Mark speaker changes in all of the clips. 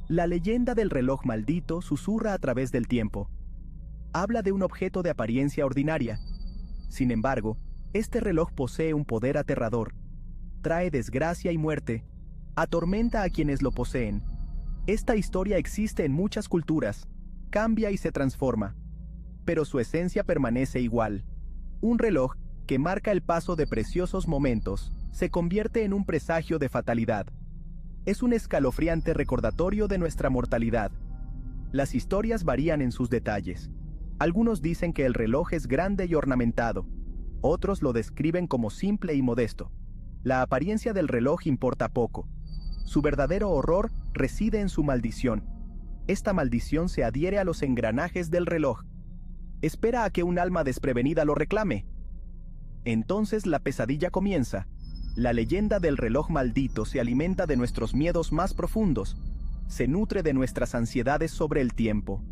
Speaker 1: La leyenda del reloj maldito susurra a través del tiempo. Habla de un objeto de apariencia ordinaria. Sin embargo, este reloj posee un poder aterrador. Trae desgracia y muerte. Atormenta a quienes lo poseen. Esta historia existe en muchas culturas. Cambia y se transforma. Pero su esencia permanece igual. Un reloj que marca el paso de preciosos momentos se convierte en un presagio de fatalidad. Es un escalofriante recordatorio de nuestra mortalidad. Las historias varían en sus detalles. Algunos dicen que el reloj es grande y ornamentado. Otros lo describen como simple y modesto. La apariencia del reloj importa poco. Su verdadero horror reside en su maldición. Esta maldición se adhiere a los engranajes del reloj. Espera a que un alma desprevenida lo reclame. Entonces la pesadilla comienza. La leyenda del reloj maldito se alimenta de nuestros miedos más profundos. Se nutre de nuestras ansiedades sobre el tiempo.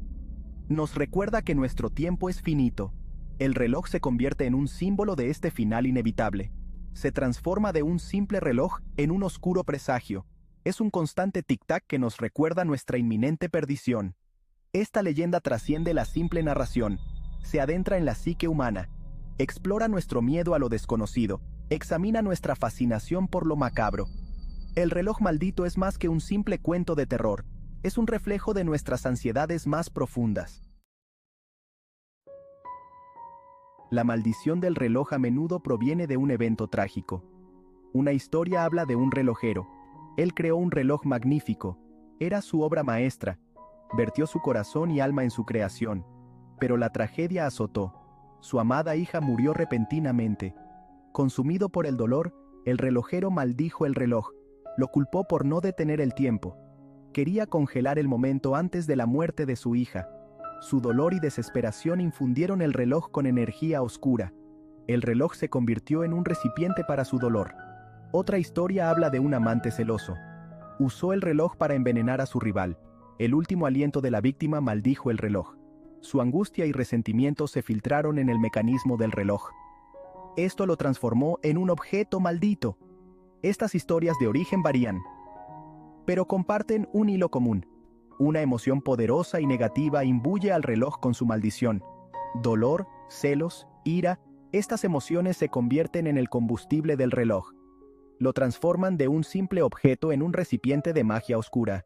Speaker 1: Nos recuerda que nuestro tiempo es finito. El reloj se convierte en un símbolo de este final inevitable. Se transforma de un simple reloj en un oscuro presagio. Es un constante tic-tac que nos recuerda nuestra inminente perdición. Esta leyenda trasciende la simple narración. Se adentra en la psique humana. Explora nuestro miedo a lo desconocido. Examina nuestra fascinación por lo macabro. El reloj maldito es más que un simple cuento de terror. Es un reflejo de nuestras ansiedades más profundas. La maldición del reloj a menudo proviene de un evento trágico. Una historia habla de un relojero. Él creó un reloj magnífico. Era su obra maestra. Vertió su corazón y alma en su creación. Pero la tragedia azotó. Su amada hija murió repentinamente. Consumido por el dolor, el relojero maldijo el reloj. Lo culpó por no detener el tiempo. Quería congelar el momento antes de la muerte de su hija. Su dolor y desesperación infundieron el reloj con energía oscura. El reloj se convirtió en un recipiente para su dolor. Otra historia habla de un amante celoso. Usó el reloj para envenenar a su rival. El último aliento de la víctima maldijo el reloj. Su angustia y resentimiento se filtraron en el mecanismo del reloj. Esto lo transformó en un objeto maldito. Estas historias de origen varían, pero comparten un hilo común. Una emoción poderosa y negativa imbuye al reloj con su maldición. Dolor, celos, ira, estas emociones se convierten en el combustible del reloj. Lo transforman de un simple objeto en un recipiente de magia oscura.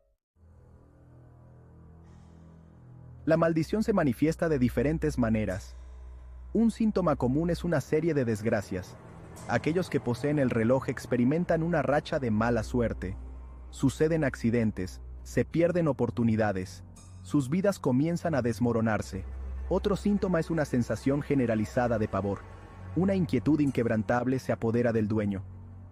Speaker 1: La maldición se manifiesta de diferentes maneras. Un síntoma común es una serie de desgracias. Aquellos que poseen el reloj experimentan una racha de mala suerte. Suceden accidentes, se pierden oportunidades. Sus vidas comienzan a desmoronarse. Otro síntoma es una sensación generalizada de pavor. Una inquietud inquebrantable se apodera del dueño.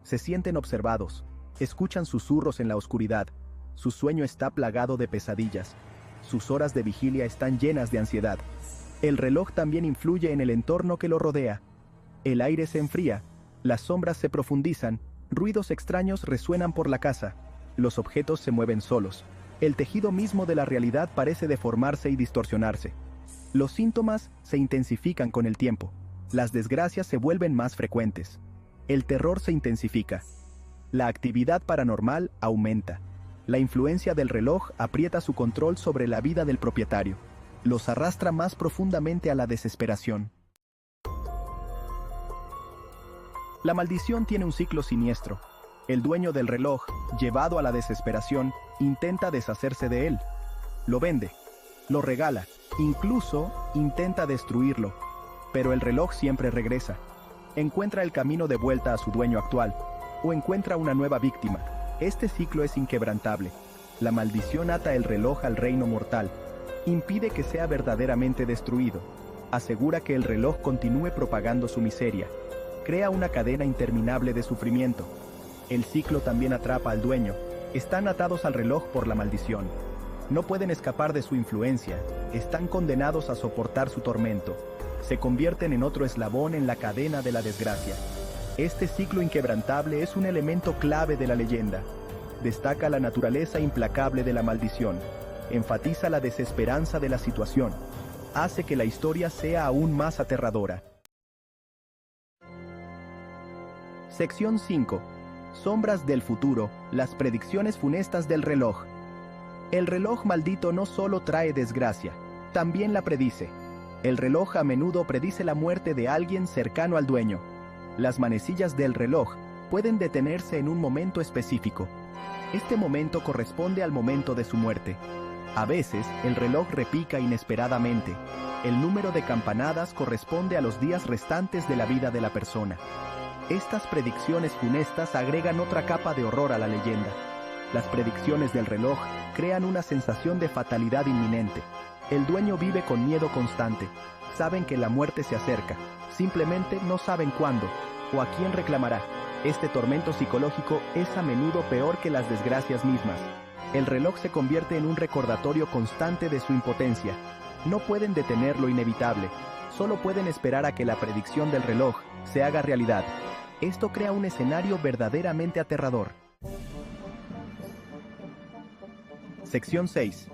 Speaker 1: Se sienten observados, escuchan susurros en la oscuridad. Su sueño está plagado de pesadillas. Sus horas de vigilia están llenas de ansiedad. El reloj también influye en el entorno que lo rodea. El aire se enfría, las sombras se profundizan, ruidos extraños resuenan por la casa. Los objetos se mueven solos. El tejido mismo de la realidad parece deformarse y distorsionarse. Los síntomas se intensifican con el tiempo. Las desgracias se vuelven más frecuentes. El terror se intensifica. La actividad paranormal aumenta. La influencia del reloj aprieta su control sobre la vida del propietario. Los arrastra más profundamente a la desesperación. La maldición tiene un ciclo siniestro. El dueño del reloj, llevado a la desesperación, intenta deshacerse de él. Lo vende, lo regala, incluso intenta destruirlo. Pero el reloj siempre regresa. Encuentra el camino de vuelta a su dueño actual, o encuentra una nueva víctima. Este ciclo es inquebrantable. La maldición ata el reloj al reino mortal. Impide que sea verdaderamente destruido. Asegura que el reloj continúe propagando su miseria. Crea una cadena interminable de sufrimiento. El ciclo también atrapa al dueño. Están atados al reloj por la maldición. No pueden escapar de su influencia. Están condenados a soportar su tormento. Se convierten en otro eslabón en la cadena de la desgracia. Este ciclo inquebrantable es un elemento clave de la leyenda. Destaca la naturaleza implacable de la maldición. Enfatiza la desesperanza de la situación. Hace que la historia sea aún más aterradora. Sección 5. Sombras del futuro, las predicciones funestas del reloj. El reloj maldito no solo trae desgracia, también la predice. El reloj a menudo predice la muerte de alguien cercano al dueño. Las manecillas del reloj pueden detenerse en un momento específico. Este momento corresponde al momento de su muerte. A veces, el reloj repica inesperadamente. El número de campanadas corresponde a los días restantes de la vida de la persona. Estas predicciones funestas agregan otra capa de horror a la leyenda. Las predicciones del reloj crean una sensación de fatalidad inminente. El dueño vive con miedo constante. Saben que la muerte se acerca. Simplemente no saben cuándo o a quién reclamará. Este tormento psicológico es a menudo peor que las desgracias mismas. El reloj se convierte en un recordatorio constante de su impotencia. No pueden detener lo inevitable. Solo pueden esperar a que la predicción del reloj se haga realidad. Esto crea un escenario verdaderamente aterrador. Sección 6.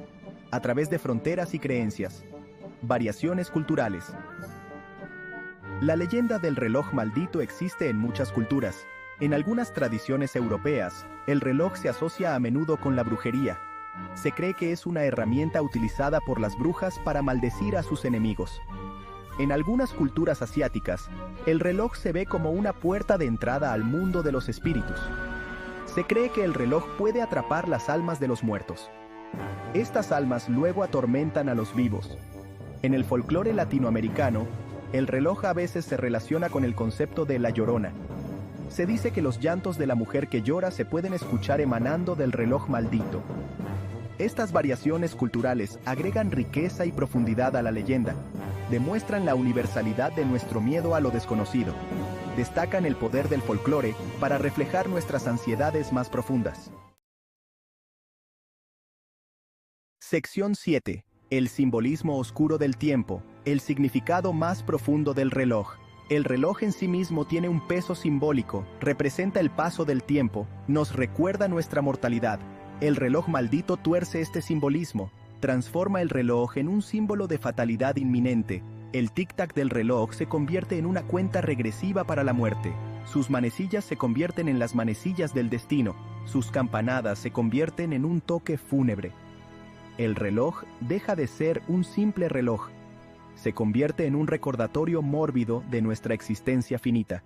Speaker 1: A través de fronteras y creencias. Variaciones culturales. La leyenda del reloj maldito existe en muchas culturas. En algunas tradiciones europeas, el reloj se asocia a menudo con la brujería. Se cree que es una herramienta utilizada por las brujas para maldecir a sus enemigos. En algunas culturas asiáticas, el reloj se ve como una puerta de entrada al mundo de los espíritus. Se cree que el reloj puede atrapar las almas de los muertos. Estas almas luego atormentan a los vivos. En el folclore latinoamericano, el reloj a veces se relaciona con el concepto de la llorona. Se dice que los llantos de la mujer que llora se pueden escuchar emanando del reloj maldito. Estas variaciones culturales agregan riqueza y profundidad a la leyenda, demuestran la universalidad de nuestro miedo a lo desconocido, destacan el poder del folclore para reflejar nuestras ansiedades más profundas. Sección 7. El simbolismo oscuro del tiempo, el significado más profundo del reloj. El reloj en sí mismo tiene un peso simbólico, representa el paso del tiempo, nos recuerda nuestra mortalidad. El reloj maldito tuerce este simbolismo, transforma el reloj en un símbolo de fatalidad inminente. El tic-tac del reloj se convierte en una cuenta regresiva para la muerte. Sus manecillas se convierten en las manecillas del destino. Sus campanadas se convierten en un toque fúnebre. El reloj deja de ser un simple reloj. Se convierte en un recordatorio mórbido de nuestra existencia finita.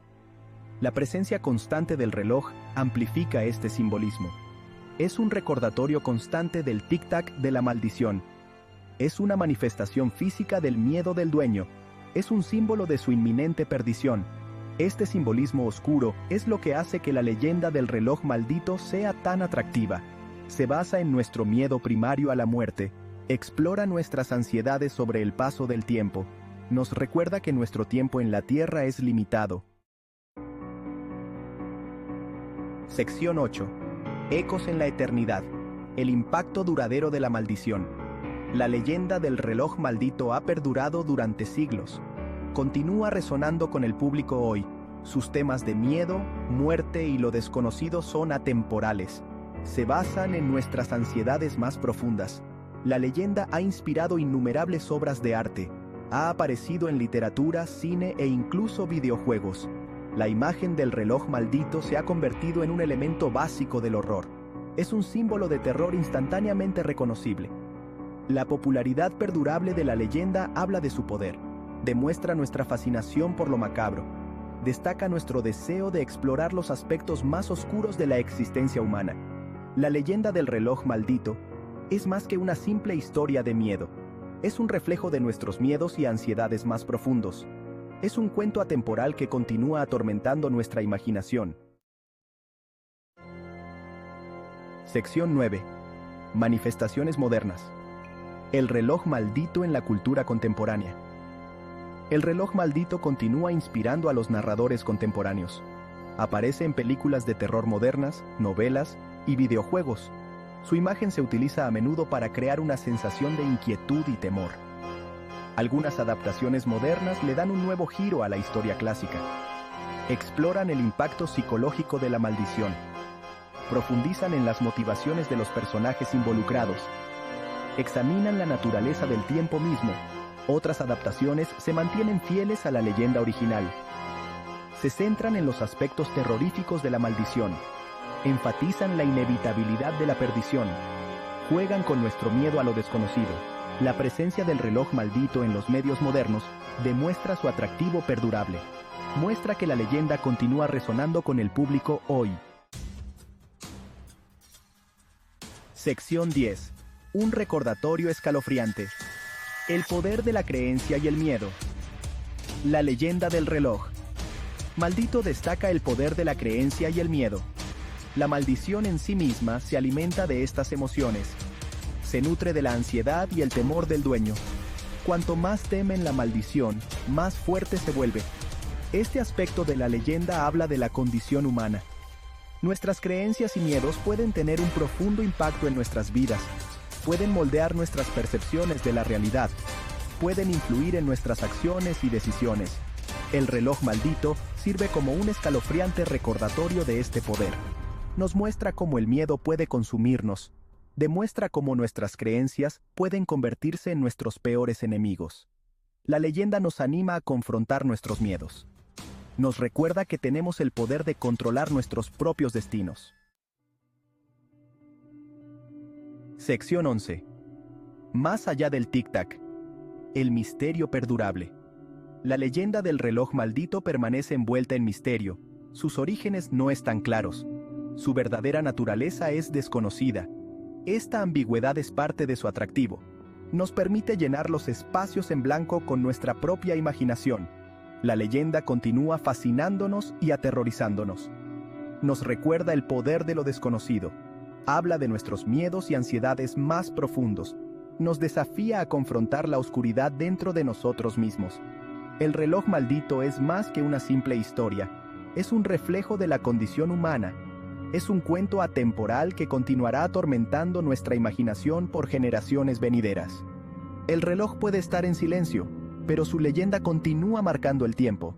Speaker 1: La presencia constante del reloj amplifica este simbolismo. Es un recordatorio constante del tic-tac de la maldición. Es una manifestación física del miedo del dueño. Es un símbolo de su inminente perdición. Este simbolismo oscuro es lo que hace que la leyenda del reloj maldito sea tan atractiva. Se basa en nuestro miedo primario a la muerte. Explora nuestras ansiedades sobre el paso del tiempo. Nos recuerda que nuestro tiempo en la Tierra es limitado. Sección 8. Ecos en la eternidad. El impacto duradero de la maldición. La leyenda del reloj maldito ha perdurado durante siglos. Continúa resonando con el público hoy. Sus temas de miedo, muerte y lo desconocido son atemporales. Se basan en nuestras ansiedades más profundas. La leyenda ha inspirado innumerables obras de arte. Ha aparecido en literatura, cine e incluso videojuegos. La imagen del reloj maldito se ha convertido en un elemento básico del horror. Es un símbolo de terror instantáneamente reconocible. La popularidad perdurable de la leyenda habla de su poder. Demuestra nuestra fascinación por lo macabro. Destaca nuestro deseo de explorar los aspectos más oscuros de la existencia humana. La leyenda del reloj maldito es más que una simple historia de miedo. Es un reflejo de nuestros miedos y ansiedades más profundos. Es un cuento atemporal que continúa atormentando nuestra imaginación. Sección 9. Manifestaciones modernas. El reloj maldito en la cultura contemporánea. El reloj maldito continúa inspirando a los narradores contemporáneos. Aparece en películas de terror modernas, novelas y videojuegos. Su imagen se utiliza a menudo para crear una sensación de inquietud y temor. Algunas adaptaciones modernas le dan un nuevo giro a la historia clásica. Exploran el impacto psicológico de la maldición. Profundizan en las motivaciones de los personajes involucrados. Examinan la naturaleza del tiempo mismo. Otras adaptaciones se mantienen fieles a la leyenda original. Se centran en los aspectos terroríficos de la maldición. Enfatizan la inevitabilidad de la perdición. juegan con nuestro miedo a lo desconocido. La presencia del reloj maldito en los medios modernos demuestra su atractivo perdurable. Muestra que la leyenda continúa resonando con el público hoy. Sección 10. Un recordatorio escalofriante. El poder de la creencia y el miedo. La leyenda del reloj. Maldito destaca el poder de la creencia y el miedo. La maldición en sí misma se alimenta de estas emociones. Se nutre de la ansiedad y el temor del dueño. Cuanto más temen la maldición, más fuerte se vuelve. Este aspecto de la leyenda habla de la condición humana. Nuestras creencias y miedos pueden tener un profundo impacto en nuestras vidas. Pueden moldear nuestras percepciones de la realidad. Pueden influir en nuestras acciones y decisiones. El reloj maldito sirve como un escalofriante recordatorio de este poder. Nos muestra cómo el miedo puede consumirnos. Demuestra cómo nuestras creencias pueden convertirse en nuestros peores enemigos. La leyenda nos anima a confrontar nuestros miedos. Nos recuerda que tenemos el poder de controlar nuestros propios destinos. Sección 11. Más allá del tic-tac. El misterio perdurable. La leyenda del reloj maldito permanece envuelta en misterio. Sus orígenes no están claros. Su verdadera naturaleza es desconocida. Esta ambigüedad es parte de su atractivo. Nos permite llenar los espacios en blanco con nuestra propia imaginación. La leyenda continúa fascinándonos y aterrorizándonos. Nos recuerda el poder de lo desconocido. Habla de nuestros miedos y ansiedades más profundos. Nos desafía a confrontar la oscuridad dentro de nosotros mismos. El reloj maldito es más que una simple historia. Es un reflejo de la condición humana. Es un cuento atemporal que continuará atormentando nuestra imaginación por generaciones venideras. El reloj puede estar en silencio, pero su leyenda continúa marcando el tiempo.